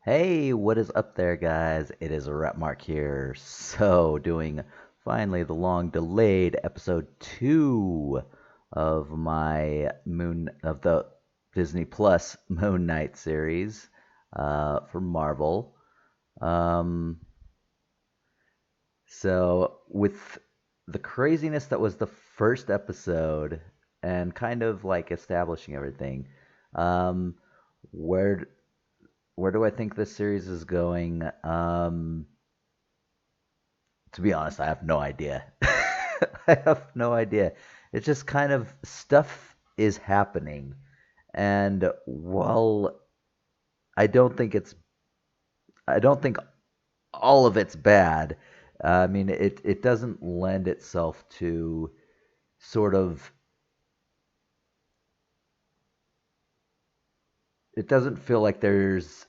Hey, what is up there, guys? It is Rapmark here. So, doing finally the long delayed episode 2 of the Disney Plus Moon Knight series for Marvel. Um, with the craziness that was the first episode and kind of like establishing everything, um, where where do I think this series is going? To be honest, I have no idea. I have no idea. It's just kind of stuff is happening, and while I don't think it's, I don't think all of it's bad. I mean, it doesn't lend itself to sort of. It doesn't feel like there's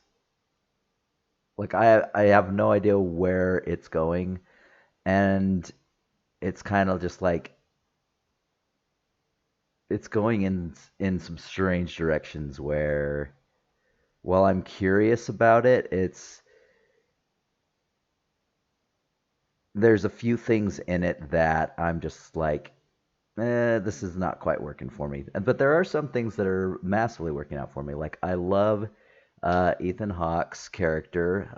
like I have no idea where it's going, and it's kind of just like it's going in some strange directions where while I'm curious about it, it's there's a few things in it that I'm just like, this is not quite working for me. But there are some things that are massively working out for me. Like I love Ethan Hawke's character,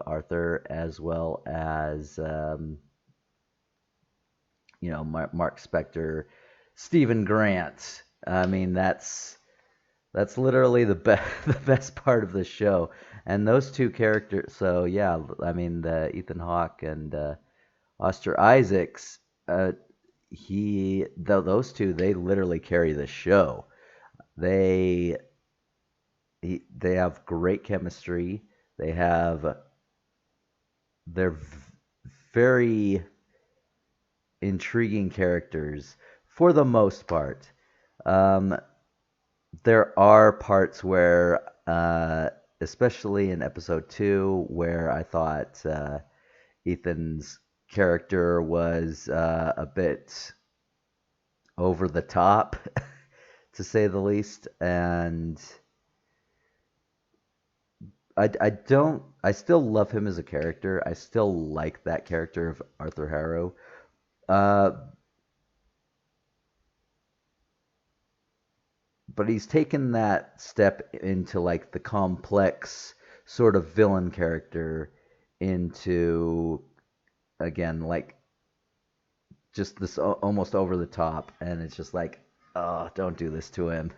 Arthur, as well as Mark Spector, Stephen Grant. I mean, that's literally the best the best part of the show. And those two characters. So yeah, I mean the Ethan Hawke and Oscar Isaacs. Those two, they literally carry the show. They they have great chemistry. They have they're very intriguing characters for the most part. Um, there are parts where, especially in episode 2, where I thought Ethan's character was a bit over the top, to say the least. And I still love him as a character. I still like that character of Arthur Harrow. Uh, but he's taken that step into like the complex sort of villain character into again like just this almost over the top, and it's just like, oh, don't do this to him.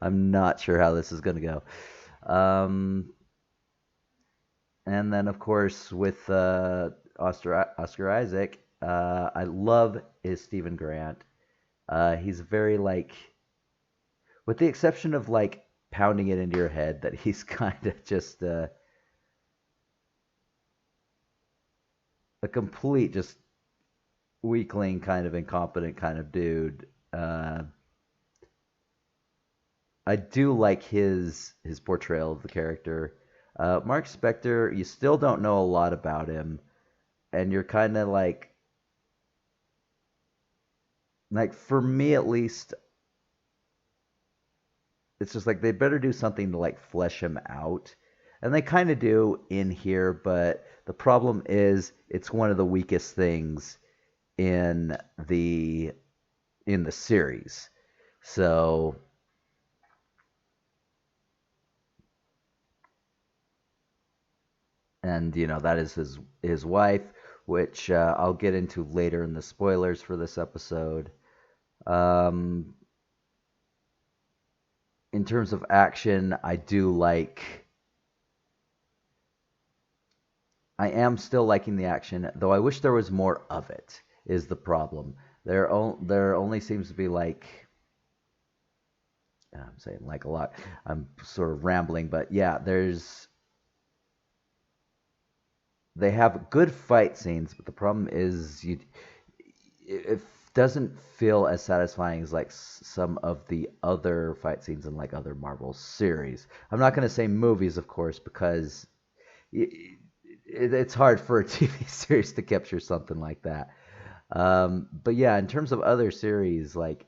I'm not sure how this is going to go. And then of course with Oscar Isaac, I love his Stephen Grant. He's very like, with the exception of like pounding it into your head that he's kind of just a complete just weakling, kind of incompetent kind of dude. I do like his portrayal of the character. Mark Spector, you still don't know a lot about him, and you're kind of like for me at least, it's just like they better do something to like flesh him out. And they kind of do in here, but the problem is it's one of the weakest things in the in the series. So, and that is his wife, which I'll get into later in the spoilers for this episode. Um, in terms of action, I am still liking the action, though I wish there was more of it. Is the problem? There only seems to be like, I'm saying like a lot. I'm sort of rambling, but yeah, they have good fight scenes, but the problem is it doesn't feel as satisfying as like some of the other fight scenes in like other Marvel series. I'm not going to say movies, of course, because it's hard for a TV series to capture something like that. But yeah, in terms of other series, like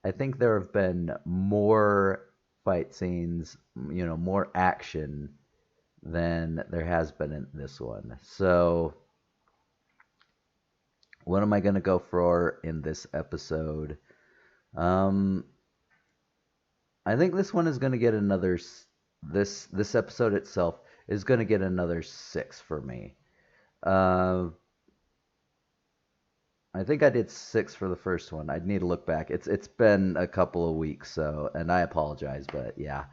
I think there have been more fight scenes, more action than there has been in this one. So, what am I going to go for in this episode? Um, I think this one is going to get another. This episode itself is going to get another 6 for me. Uh, I think I did 6 for the first one. I'd need to look back. It's been a couple of weeks, so and I apologize, but yeah.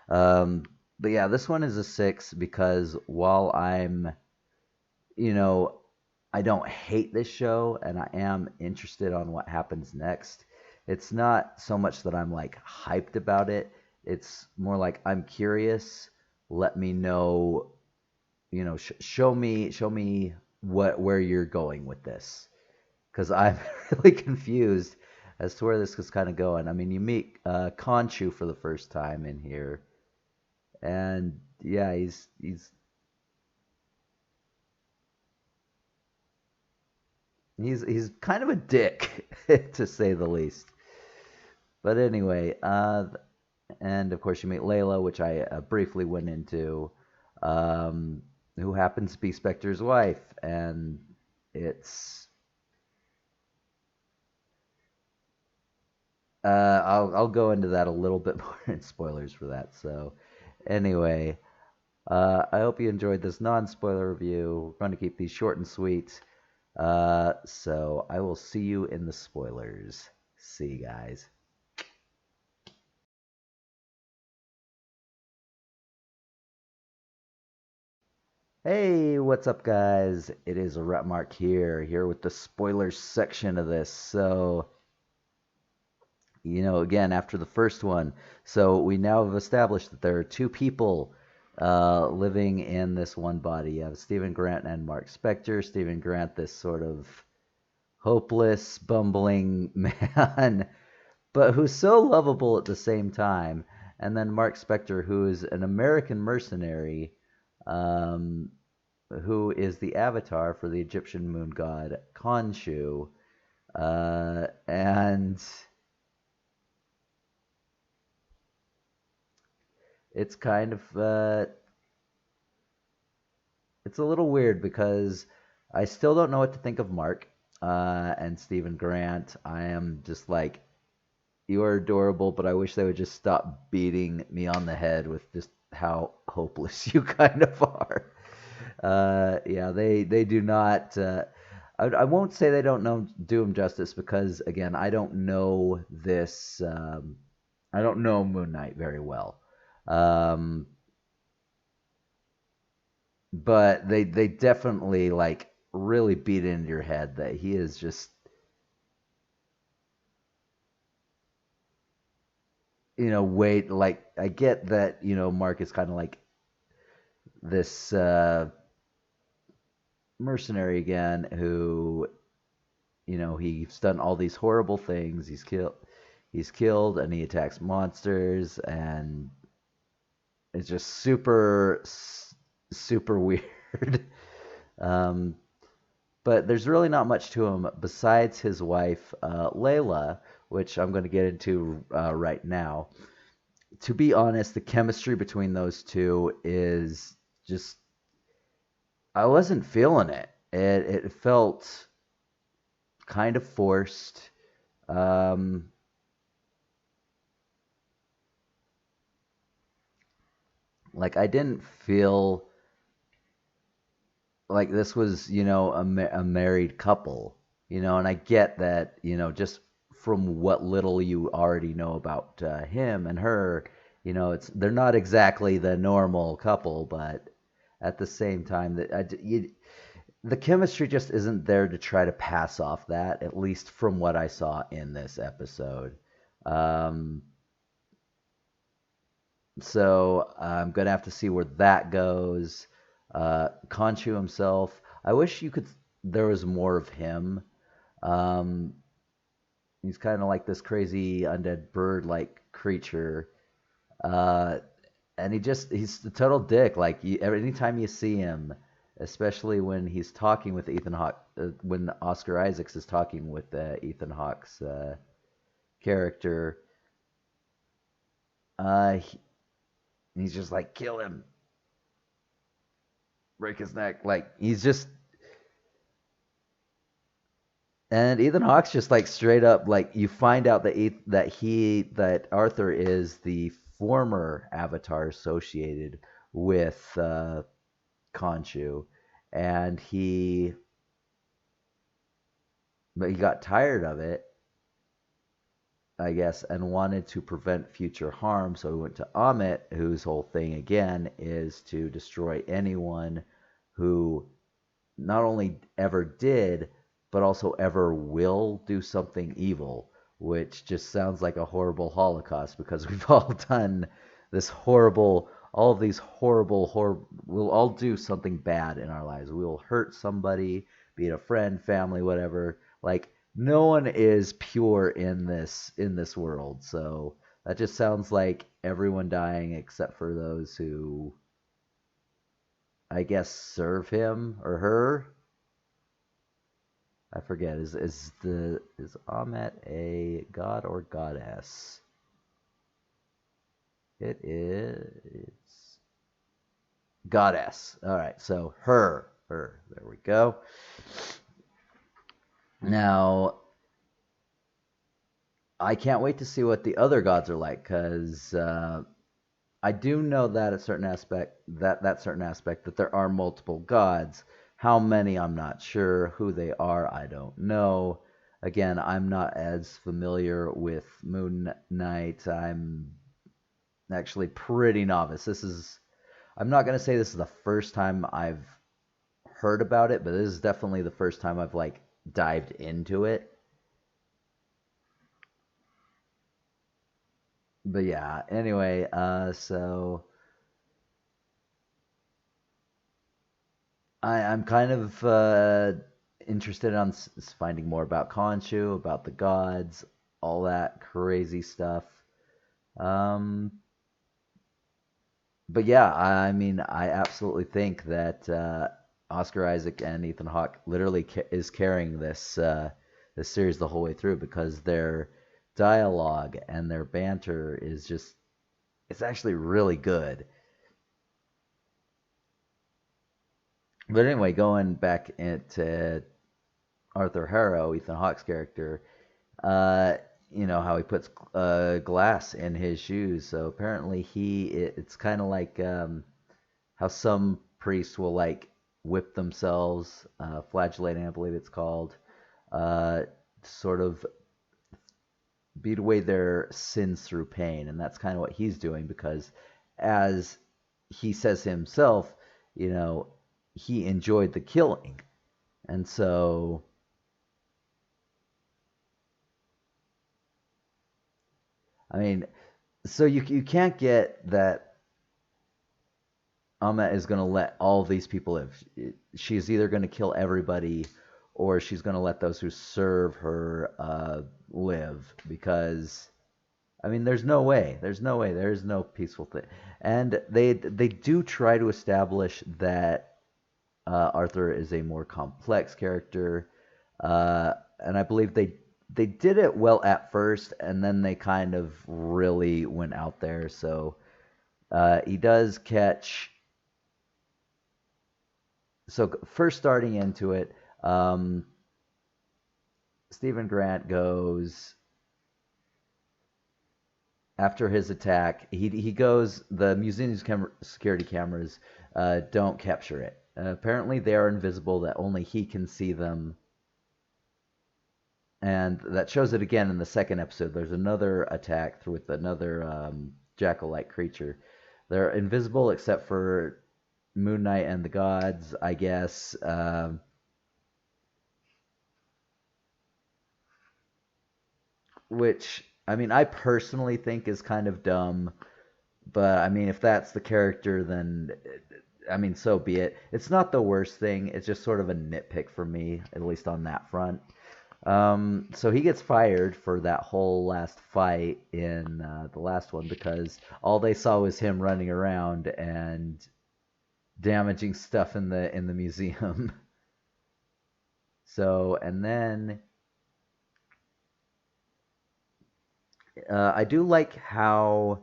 Um, but yeah, this one is a 6 because while you know, I don't hate this show and I am interested on what happens next. It's not so much that I'm like hyped about it. It's more like I'm curious. Let me know, show me where you're going with this because I'm really confused as to where this is kind of going. I mean, you meet Conchu for the first time in here, and yeah, he's kind of a dick to say the least. But anyway, and of course you meet Layla, which I briefly went into, um, who happens to be Spectre's wife, and it's I'll go into that a little bit more in spoilers for that. So anyway, I hope you enjoyed this non-spoiler review. We're going to keep these short and sweet. So I will see you in the spoilers. See you guys. Hey, what's up, guys? It is Rapmark here with the spoilers section of this. So, again, after the first one, so we now have established that there are two people living in this one body. You have Stephen Grant and Mark Spector. Stephen Grant, this sort of hopeless, bumbling man, but who's so lovable at the same time. And then Mark Spector, who is an American mercenary. Um, who is the avatar for the Egyptian moon god Khonshu. And it's kind of it's a little weird because I still don't know what to think of Mark and Stephen Grant. I am just like, you are adorable, but I wish they would just stop beating me on the head with just how hopeless you kind of are. Yeah, they do not. I won't say they don't know do him justice because again, I don't know this. I don't know Moon Knight very well, um, but they definitely like really beat into your head that he is just wait like I get that Mark is kind of like this mercenary again who he's done all these horrible things. He's killed and he attacks monsters and it's just super weird. um, but there's really not much to him besides his wife Layla, which I'm going to get into right now. To be honest, the chemistry between those two is just I wasn't feeling it. It felt kind of forced. Um, like I didn't feel like this was, a married couple, and I get that, just from what little you already know about him and her, they're not exactly the normal couple, but at the same time, the chemistry just isn't there to try to pass off that, at least from what I saw in this episode. Um, So I'm gonna have to see where that goes. Conchu himself, I wish you could. There was more of him. Um, he's kind of like this crazy undead bird-like creature, uh, and he's a total dick. Like anytime you see him, especially when he's talking with Ethan Hawke, when Oscar Isaacs is talking with Ethan Hawke's character, uh, he, he's just like kill him, break his neck. Like he's just, and Ethan Hawke's just like straight up like you find out that that Arthur is the former Avatar associated with Khonshu, and he got tired of it, I guess, and wanted to prevent future harm. So he went to Amit, whose whole thing again is to destroy anyone who not only ever did, but also ever will do something evil, which just sounds like a horrible Holocaust because we've all done this horrible, all of these we'll all do something bad in our lives. We will hurt somebody, be it a friend, family, whatever. Like no one is pure in this world. So that just sounds like everyone dying except for those who I guess serve him or her. I forget. Is Amet a god or goddess? It is goddess. All right, so her. There we go. Now, I can't wait to see what the other gods are like because I do know that a certain aspect that certain aspect that there are multiple gods. How many I'm not sure. Who they are I don't know. Again, I'm not as familiar with Moon Knight. I'm actually pretty novice. I'm not going to say this is the first time I've heard about it, but this is definitely the first time I've like dived into it. But yeah, anyway, so I'm kind of interested on finding more about Khonshu, about the gods, all that crazy stuff. Um, but yeah, I mean, I absolutely think that Oscar Isaac and Ethan Hawke literally is carrying this series the whole way through because their dialogue and their banter is just it's actually really good. But anyway, going back into Arthur Harrow, Ethan Hawke's character, uh, how he puts glass in his shoes. So apparently it's kind of like how some priests will like whip themselves, flagellating, I believe it's called, sort of beat away their sins through pain, and that's kind of what he's doing because, as he says himself, you know, he enjoyed the killing, and so I mean, so you can't get that Amma is going to let all these people live. She's either going to kill everybody or she's going to let those who serve her live because I mean there's no way. There's no way. There's no peaceful thing. And they do try to establish that Arthur is a more complex character. And I believe they did it well at first and then they kind of really went out there. So he does catch so first starting into it, Stephen Grant goes after his attack. He goes. The museum's security cameras don't capture it. Apparently, they are invisible. That only he can see them, and that shows it again in the second episode. There's another attack with another jackal-like creature. They're invisible except for Moon Knight and the gods, I guess. Which I mean, I personally think is kind of dumb. But I mean, if that's the character, then I mean, so be it. It's not the worst thing. It's just sort of a nitpick for me, at least on that front. So he gets fired for that whole last fight in the last one because all they saw was him running around and damaging stuff in the museum. So and then I do like how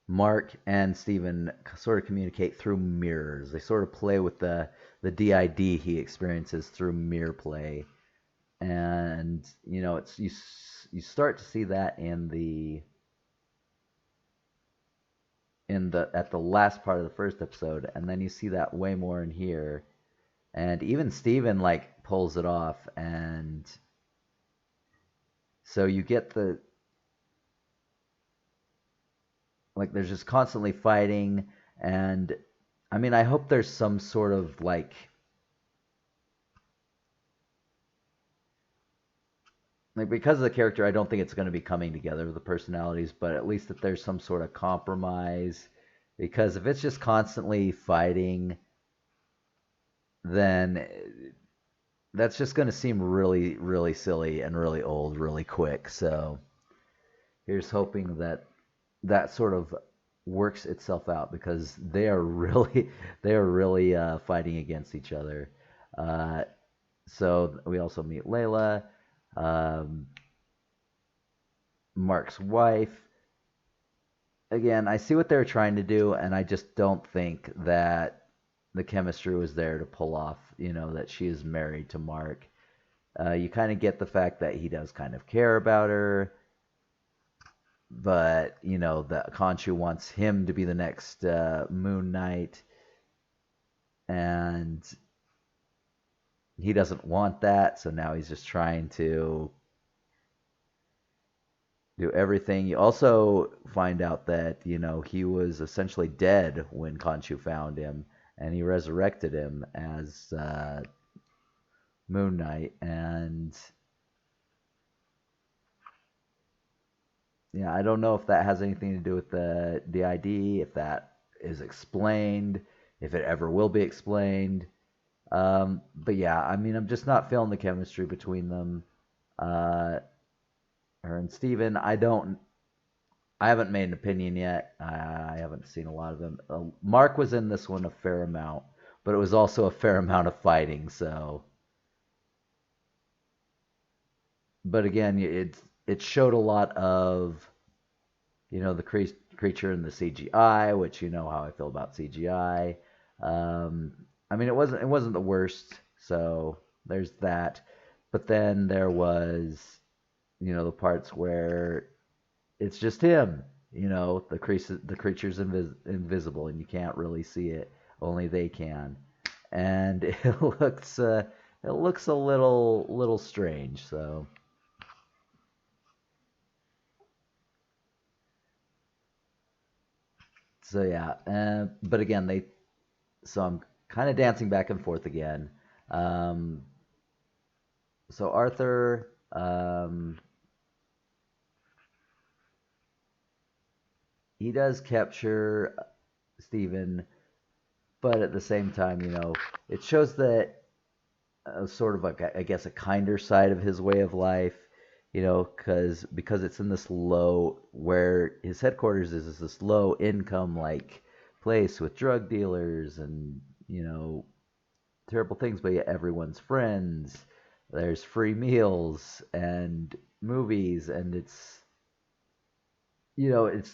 Mark and Steven sort of communicate through mirrors. They sort of play with the DID he experiences through mirror play, and it's you start to see that in the at the last part of the first episode, and then you see that way more in here, and even Steven like pulls it off, and so you get the like there's just constantly fighting, and I mean I hope there's some sort of like because of the character, I don't think it's going to be coming together with the personalities, but at least that there's some sort of compromise. Because if it's just constantly fighting, then that's just going to seem really, really silly and really old really quick. So here's hoping that that sort of works itself out because they are really fighting against each other. Uh, so we also meet Layla, um, Mark's wife. Again, I see what they're trying to do, and I just don't think that the chemistry was there to pull off, that she is married to Mark. You kind of get the fact that he does kind of care about her, but that Khonshu wants him to be the next Moon Knight, and he doesn't want that, so now he's just trying to do everything. You also find out that he was essentially dead when Khonshu found him, and he resurrected him as Moon Knight, and yeah, I don't know if that has anything to do with the DID, if that is explained, if it ever will be explained. But yeah, I mean, I'm just not feeling the chemistry between them. Uh, her and Steven, I haven't made an opinion yet. I haven't seen a lot of them. Mark was in this one a fair amount, but it was also a fair amount of fighting. So, but again, it showed a lot of the creature in the CGI, which you know how I feel about CGI. I mean, it wasn't the worst. So there's that. But then there was the parts where it's just him. The creature's invisible, and you can't really see it. Only they can, and it looks a little strange. So yeah. But again, so I'm kind of dancing back and forth again. Um, so Arthur, he does capture Stephen, but at the same time, it shows that sort of like I guess a kinder side of his way of life, because it's in this low where his headquarters is this low income like place with drug dealers and terrible things, but yet everyone's friends. There's free meals and movies, and it's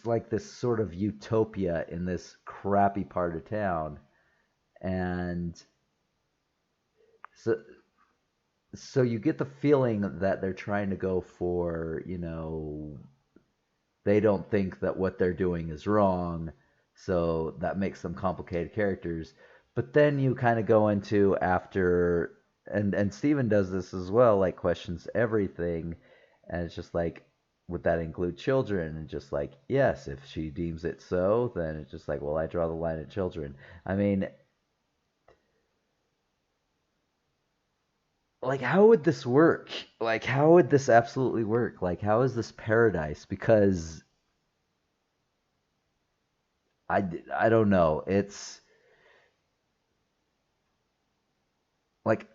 like this sort of utopia in this crappy part of town, and so so you get the feeling that they're trying to go for, they don't think that what they're doing is wrong, so that makes them complicated characters. But then you kind of go into after, and Steven does this as well, like questions everything, and it's just like, would that include children? And just like, yes, if she deems it so, then it's just like, well, I draw the line at children. I mean, like how would this work? Like how would this absolutely work? Like how is this paradise? Because I don't know. It's like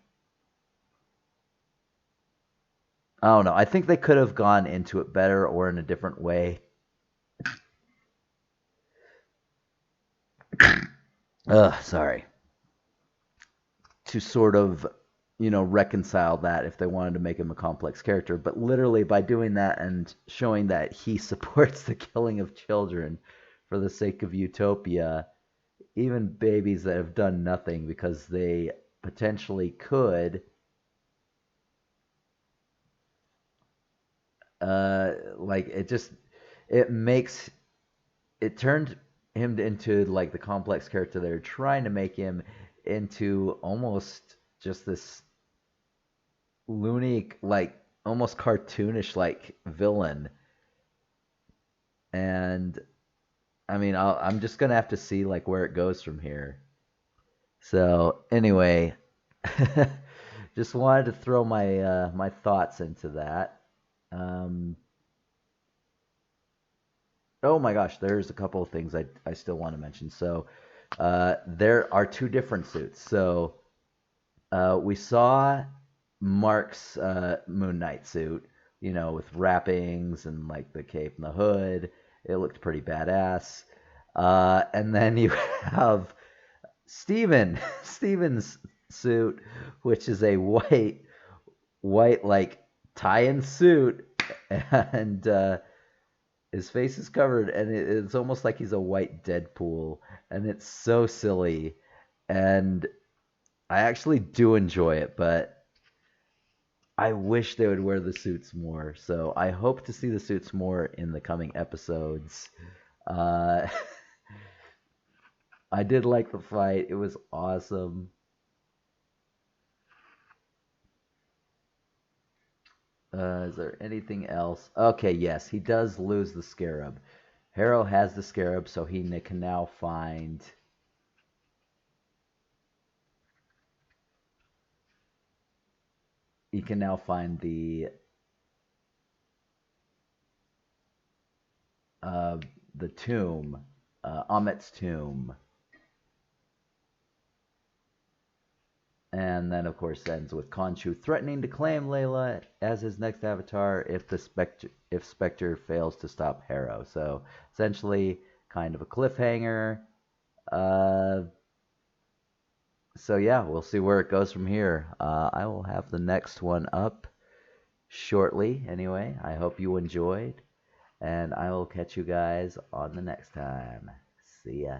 I don't know. I think they could have gone into it better or in a different way. Sorry. To sort of, reconcile that if they wanted to make him a complex character, but literally by doing that and showing that he supports the killing of children for the sake of utopia, even babies that have done nothing because they potentially could, like it makes it turned him into like the complex character they're trying to make him into, almost just this loony, like almost cartoonish like villain. And I mean, I'm just gonna have to see like where it goes from here. So anyway, just wanted to throw my thoughts into that. Um, oh my gosh, there's a couple of things I still want to mention. So there are two different suits. So we saw Mark's Moon Knight suit, with wrappings and like the cape and the hood. It looked pretty badass. And then you have Steven's suit, which is a white like tie-in suit, and his face is covered, and it's almost like he's a white Deadpool, and it's so silly, and I actually do enjoy it, but I wish they would wear the suits more. So I hope to see the suits more in the coming episodes. Uh, I did like the fight; it was awesome. Is there anything else? Okay, yes, he does lose the scarab. Harrow has the scarab, so can now find. He can now find uh, the tomb, Amit's tomb, and then of course ends with Khonshu threatening to claim Layla as his next avatar if Spectre fails to stop Harrow. So essentially, kind of a cliffhanger. Uh, so yeah, we'll see where it goes from here. I will have the next one up shortly. Anyway, I hope you enjoyed, and I will catch you guys on the next time. See ya.